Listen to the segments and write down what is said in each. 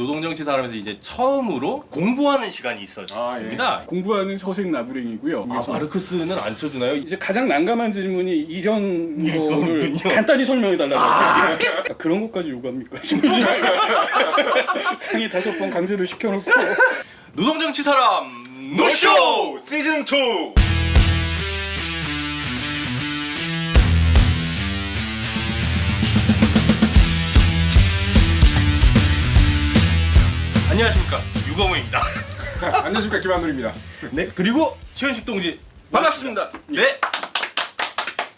노동정치 사람에서 이제 처음으로 공부하는 시간이 있었습니다. 예. 공부하는 서색 나부랭이고요. 마르크스는 안 쳐주나요? 이제 가장 난감한 질문이 이런 거를 이거군요. 간단히 설명해달라고. 그런 것까지 요구합니까? 강의 5번 강제로 시켜놓고. 노동정치 사람 노쇼! 시즌 2. 안녕하십니까, 유거무입니다. 안녕하십니까, 김한솔입니다. 네, 그리고 최현식 동지 반갑습니다. 네.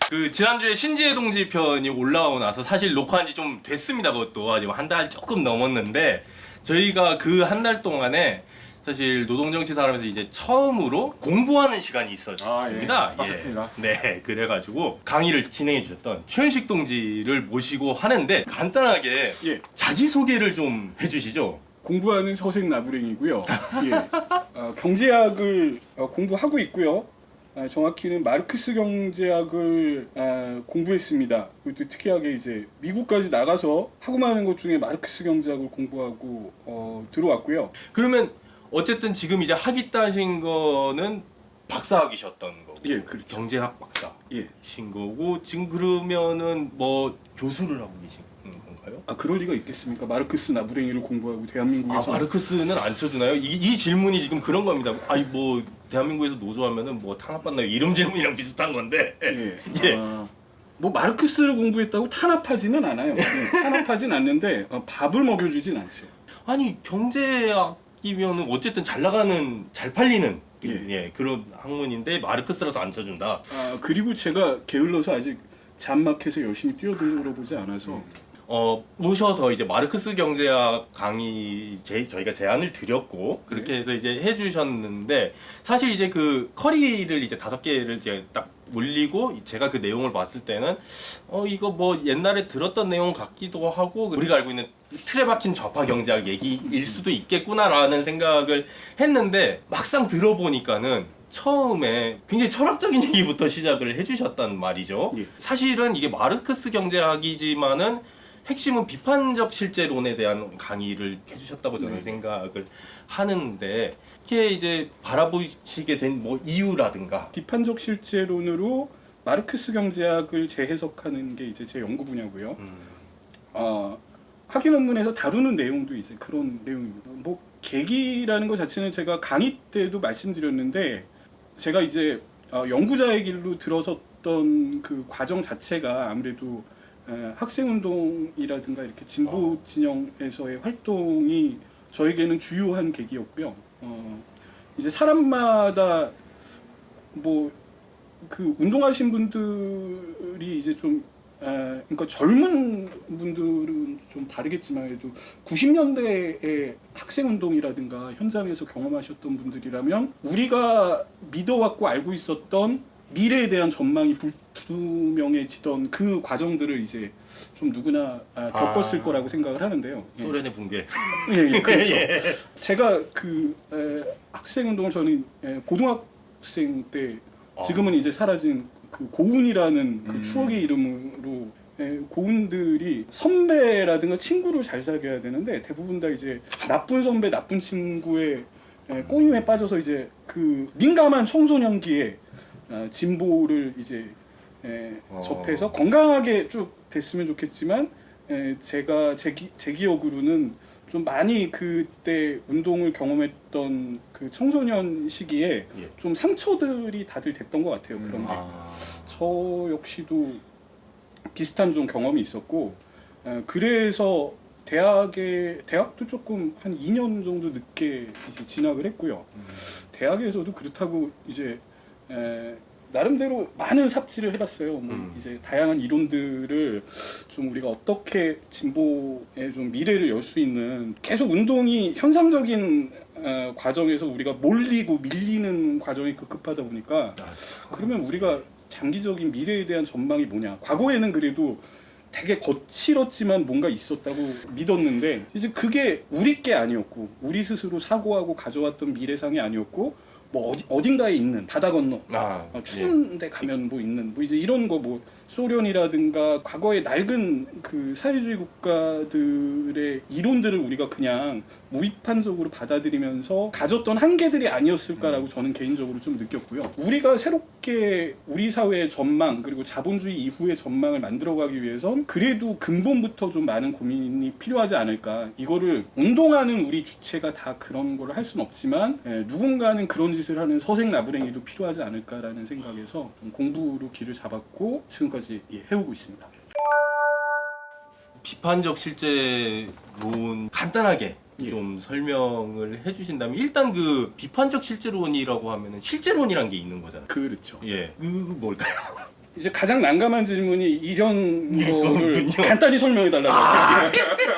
그 지난주에 신지혜 동지 편이 올라오고 나서 사실 녹화한 지 좀 됐습니다. 그것도 아직 한 달 조금 넘었는데 저희가 그 한 달 동안에 사실 노동정치 사람에서 이제 처음으로 공부하는 시간이 있었습니다. 반갑습니다. 네, 그래가지고 강의를 진행해 주셨던 최현식 동지를 모시고 하는데 간단하게 예. 자기소개를 좀 해주시죠. 공부하는 서색 나부랭이고요. 예. 경제학을 공부하고 있고요. 정확히는 마르크스 경제학을 공부했습니다. 그리고 특이하게 이제 미국까지 나가서 하고 많은 것 중에 마르크스 경제학을 공부하고 들어왔고요. 그러면 어쨌든 지금 이제 학위 따신 거는 박사학위셨던 거고, 예, 그렇죠. 경제학 박사신 예. 거고, 지금 그러면은 뭐 교수를 하고 계신 건가요? 그럴 리가 있겠습니까? 마르크스 나부랭이를 공부하고 대한민국에서 마르크스는 안 쳐주나요? 이 질문이 지금 그런 겁니다. 아니 뭐 대한민국에서 노조하면은 뭐 탄압받나요? 이런 질문이랑 비슷한 건데. 예. 예. 뭐 마르크스를 공부했다고 탄압하지는 않아요. 탄압하진 않는데 밥을 먹여주진 않죠. 아니 경제학이면은 어쨌든 잘 나가는, 잘 팔리는 그런 학문인데 마르크스라서 안 쳐준다. 그리고 제가 게을러서 아직 잔마켓에 열심히 뛰어들어보지 않아서 오셔서 이제 마르크스 경제학 강의 저희가 제안을 드렸고 그렇게 해서 이제 해주셨는데, 사실 이제 그 커리를 이제 5개를 제가 딱 올리고 제가 그 내용을 봤을 때는 이거 뭐 옛날에 들었던 내용 같기도 하고 우리가 알고 있는 틀에 박힌 좌파 경제학 얘기일 수도 있겠구나라는 생각을 했는데, 막상 들어보니까는 처음에 굉장히 철학적인 얘기부터 시작을 해주셨단 말이죠. 예. 사실은 이게 마르크스 경제학이지만은 핵심은 비판적 실제론에 대한 강의를 해주셨다고 저는 생각을 하는데, 이게 이제 바라보시게 된 뭐 이유라든가. 비판적 실제론으로 마르크스 경제학을 재해석하는 게 이제 제 연구 분야고요. 학위 논문에서 다루는 내용도 이제 그런 내용입니다. 뭐 계기라는 것 자체는 제가 강의 때도 말씀드렸는데, 제가 이제 연구자의 길로 들어섰던 그 과정 자체가 아무래도 학생운동이라든가 이렇게 진보 진영에서의 활동이 저에게는 주요한 계기였고요. 이제 사람마다 뭐 그 운동하신 분들이 이제 좀 그러니까 젊은 분들은 좀 다르겠지만 그래도 90년대의 학생운동이라든가 현장에서 경험하셨던 분들이라면 우리가 믿어왔고 알고 있었던 미래에 대한 전망이 불투명해지던 그 과정들을 이제 좀 누구나 겪었을 거라고 생각을 하는데요. 소련의 붕괴. 예, 그렇죠. 예. 제가 그 학생운동을 저는 고등학생 때, 지금은 이제 사라진 그 고운이라는 그 추억의 이름으로 고운들이 선배라든가 친구를 잘 사귀어야 되는데 대부분 다 이제 나쁜 선배, 나쁜 친구의 꼬임에 빠져서 이제 그 민감한 청소년기에 진보를 이제 접해서 건강하게 쭉 됐으면 좋겠지만, 제가 제 기억으로는 좀 많이 그때 운동을 경험했던 그 청소년 시기에 좀 상처들이 다들 됐던 것 같아요. 그런데 저 역시도 비슷한 좀 경험이 있었고, 그래서 대학도 조금 한 2년 정도 늦게 이제 진학을 했고요. 대학에서도 그렇다고 이제 나름대로 많은 삽질을 해봤어요. 뭐 이제 다양한 이론들을 좀 우리가 어떻게 진보의 좀 미래를 열 수 있는, 계속 운동이 현상적인 과정에서 우리가 몰리고 밀리는 과정이 급급하다 보니까, 그러면 우리가 장기적인 미래에 대한 전망이 뭐냐. 과거에는 그래도 되게 거칠었지만 뭔가 있었다고 믿었는데, 이제 그게 우리 게 아니었고 우리 스스로 사고하고 가져왔던 미래상이 아니었고, 뭐 어딘가에 있는 바다 건너 추운 데 가면 뭐 있는 뭐 이제 이런 거 뭐 소련이라든가 과거의 낡은 그 사회주의 국가들의 이론들을 우리가 그냥 무비판적으로 받아들이면서 가졌던 한계들이 아니었을까라고 저는 개인적으로 좀 느꼈고요. 우리가 새롭게 우리 사회의 전망 그리고 자본주의 이후의 전망을 만들어가기 위해선 그래도 근본부터 좀 많은 고민이 필요하지 않을까. 이거를 운동하는 우리 주체가 다 그런 걸 할 수는 없지만 누군가는 그런 짓을 하는 서생 나부랭이도 필요하지 않을까라는 생각에서 좀 공부로 길을 잡았고 지금까지 해오고 있습니다. 비판적 실제론 간단하게 좀 설명을 해주신다면 일단 그 비판적 실제론이라고 하면은 실제론이란 게 있는 거잖아요. 그렇죠. 예, 그 뭘까요? 이제 가장 난감한 질문이 이런 거를 이거군요. 간단히 설명해달라고.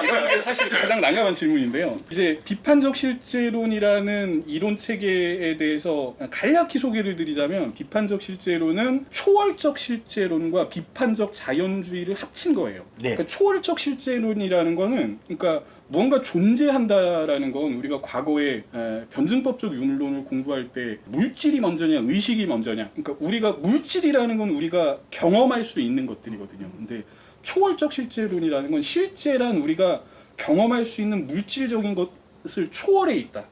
이런 게 사실 가장 난감한 질문인데요. 이제 비판적 실제론이라는 이론 체계에 대해서 간략히 소개를 드리자면 비판적 실제론은 초월적 실제론과 비판적 자연주의를 합친 거예요. 네. 그러니까 초월적 실제론이라는 거는 그러니까 무언가 존재한다라는 건 우리가 과거에 변증법적 유물론을 공부할 때 물질이 먼저냐 의식이 먼저냐 그러니까 우리가 물질이라는 건 우리가 경험할 수 있는 것들이거든요. 근데 초월적 실제론이라는 건 실제란 우리가 경험할 수 있는 물질적인 것을 초월해 있다.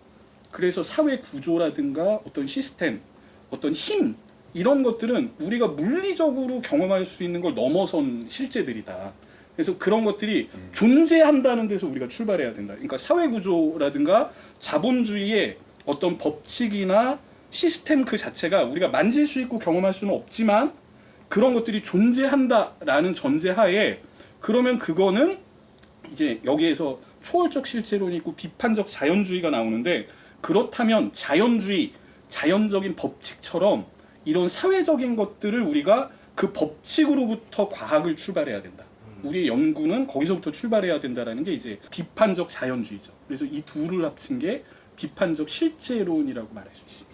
그래서 사회 구조라든가 어떤 시스템, 어떤 힘 이런 것들은 우리가 물리적으로 경험할 수 있는 걸 넘어선 실제들이다. 그래서 그런 것들이 존재한다는 데서 우리가 출발해야 된다. 그러니까 사회 구조라든가 자본주의의 어떤 법칙이나 시스템 그 자체가 우리가 만질 수 있고 경험할 수는 없지만 그런 것들이 존재한다라는 전제하에 그러면 그거는 이제 여기에서 초월적 실제론이 있고 비판적 자연주의가 나오는데 그렇다면 자연주의, 자연적인 법칙처럼 이런 사회적인 것들을 우리가 그 법칙으로부터 과학을 출발해야 된다. 우리의 연구는 거기서부터 출발해야 된다라는 게 이제 비판적 자연주의죠. 그래서 이 둘을 합친 게 비판적 실제론이라고 말할 수 있습니다.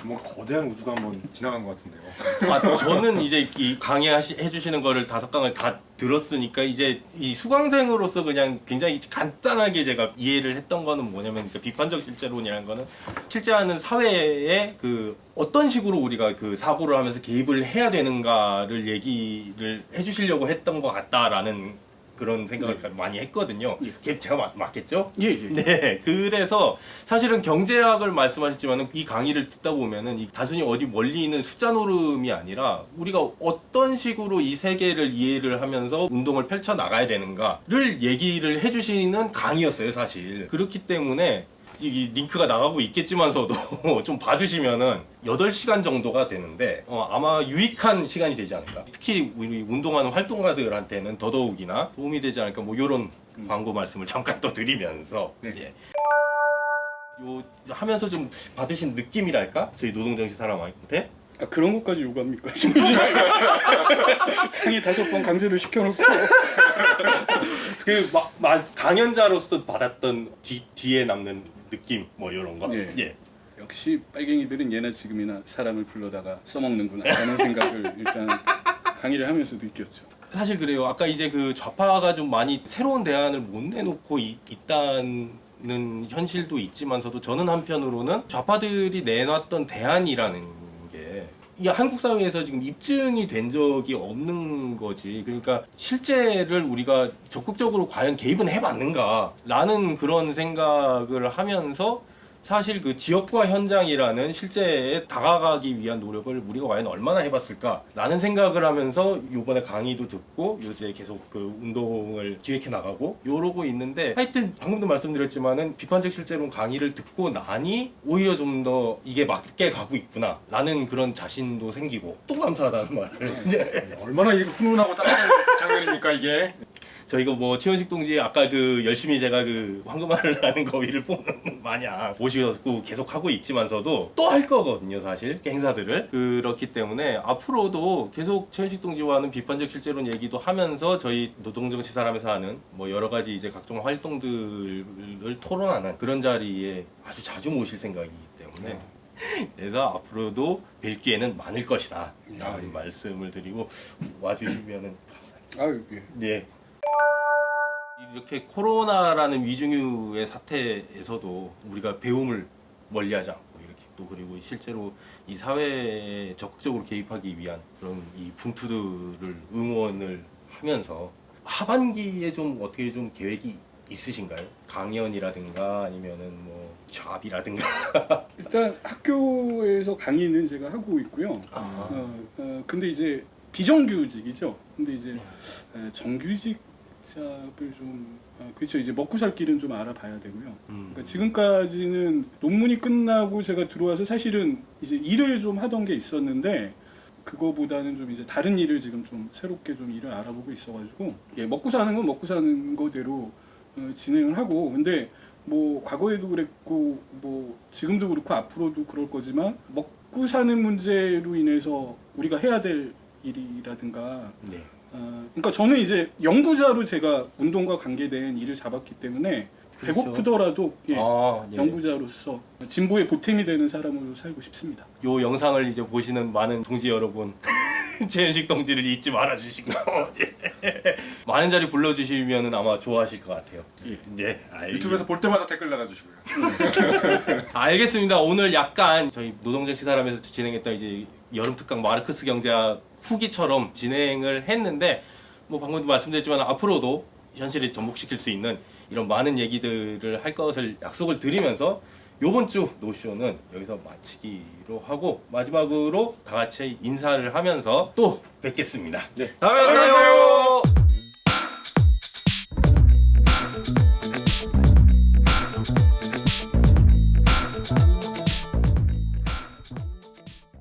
뭔가 거대한 우주가 한번 지나간 것 같은데요. 저는 이제 이 강의해주시는 거를 5강을 다 들었으니까 이제 이 수강생으로서 그냥 굉장히 간단하게 제가 이해를 했던 거는 뭐냐면 그 비판적 실제론이라는 거는 실제하는 사회에 그 어떤 식으로 우리가 그 사고를 하면서 개입을 해야 되는가를 얘기를 해주시려고 했던 것 같다라는 그런 생각을 많이 했거든요. 제가 맞겠죠? 예. 네, 그래서 사실은 경제학을 말씀하셨지만 이 강의를 듣다 보면은 단순히 어디 멀리 있는 숫자 노름이 아니라 우리가 어떤 식으로 이 세계를 이해를 하면서 운동을 펼쳐 나가야 되는가를 얘기를 해주시는 강의였어요, 사실. 그렇기 때문에 이 링크가 나가고 있겠지만서도 좀 봐주시면은 8시간 정도가 되는데 아마 유익한 시간이 되지 않을까. 특히 우리 운동하는 활동가들한테는 더더욱이나 도움이 되지 않을까. 뭐 이런 광고 말씀을 잠깐 또 드리면서 예. 요 하면서 좀 받으신 느낌이랄까? 저희 노동정신 사람한테 그런 것까지 요구합니까? 강의 5번 강제로 시켜놓고 강연자로서 받았던 뒤에 남는 느낌 뭐 이런 거. 예. 역시 빨갱이들은 예나 지금이나 사람을 불러다가 써먹는구나 라는 생각을 일단 강의를 하면서 느꼈죠. 사실 그래요. 아까 이제 그 좌파가 좀 많이 새로운 대안을 못 내놓고 있다는 현실도 있지만서도 저는 한편으로는 좌파들이 내놨던 대안이라는 게 이 한국 사회에서 지금 입증이 된 적이 없는 거지. 그러니까 실제를 우리가 적극적으로 과연 개입은 해봤는가라는 그런 생각을 하면서 사실 그 지역화 현장이라는 실제에 다가가기 위한 노력을 우리가 과연 얼마나 해봤을까라는 생각을 하면서 이번에 강의도 듣고 요새 계속 그 운동을 기획해 나가고 이러고 있는데 하여튼 방금도 말씀드렸지만은 비판적 실제론 강의를 듣고 나니 오히려 좀 더 이게 맞게 가고 있구나 라는 그런 자신도 생기고 또 감사하다는 말을 이제 얼마나 이게 훈훈하고 따뜻한 장면입니까 이게. 저희가 뭐 최현식 동지 아까 그 열심히 제가 그 황금알을 하는 거위를 뽑는 마냥 모시고 계속 하고 있지만서도 또 할 거거든요, 사실 행사들을. 그렇기 때문에 앞으로도 계속 최현식 동지와는 비판적 실제론 얘기도 하면서 저희 노동정치 사람에서 하는 뭐 여러 가지 이제 각종 활동들을 토론하는 그런 자리에 아주 자주 모실 생각이기 때문에 그래서 앞으로도 뵐 기회는 많을 것이다 라는 말씀을 드리고 와주시면은 감사하겠습니다. 네. 이렇게 코로나라는 위중유의 사태에서도 우리가 배움을 멀리하지 않고 이렇게 또 그리고 실제로 이 사회에 적극적으로 개입하기 위한 그런 이 분투들을 응원을 하면서 하반기에 좀 어떻게 좀 계획이 있으신가요? 강연이라든가 아니면은 뭐 잡이라든가. 일단 학교에서 강의는 제가 하고 있고요. 근데 이제 비정규직이죠. 근데 이제 정규직 잡을 좀 그렇죠. 이제 먹고 살 길은 좀 알아봐야 되고요. 그러니까 지금까지는 논문이 끝나고 제가 들어와서 사실은 이제 일을 좀 하던 게 있었는데 그거보다는 좀 이제 다른 일을 지금 좀 새롭게 좀 일을 알아보고 있어가지고 먹고 사는 건 먹고 사는 거대로 진행을 하고 근데 뭐 과거에도 그랬고 뭐 지금도 그렇고 앞으로도 그럴 거지만 먹고 사는 문제로 인해서 우리가 해야 될 일이라든가 네. 그러니까 저는 이제 연구자로 제가 운동과 관계된 일을 잡았기 때문에 그렇죠. 배고프더라도 예. 연구자로서 진보의 보탬이 되는 사람으로 살고 싶습니다. 요 영상을 이제 보시는 많은 동지 여러분, 최현식 동지를 잊지 말아주시고 많은 자리 불러주시면 아마 좋아하실 것 같아요. 예, 유튜브에서 볼 때마다 댓글 달아주시고요. 알겠습니다. 오늘 약간 저희 노동정 시사람에서 진행했던 이제 여름 특강 마르크스 경제학 후기처럼 진행을 했는데 뭐 방금도 말씀드렸지만 앞으로도 현실에 접목시킬 수 있는 이런 많은 얘기들을 할 것을 약속을 드리면서 요번 주 노쇼는 여기서 마치기로 하고 마지막으로 다 같이 인사를 하면서 또 뵙겠습니다. 네. 다음에 만나요.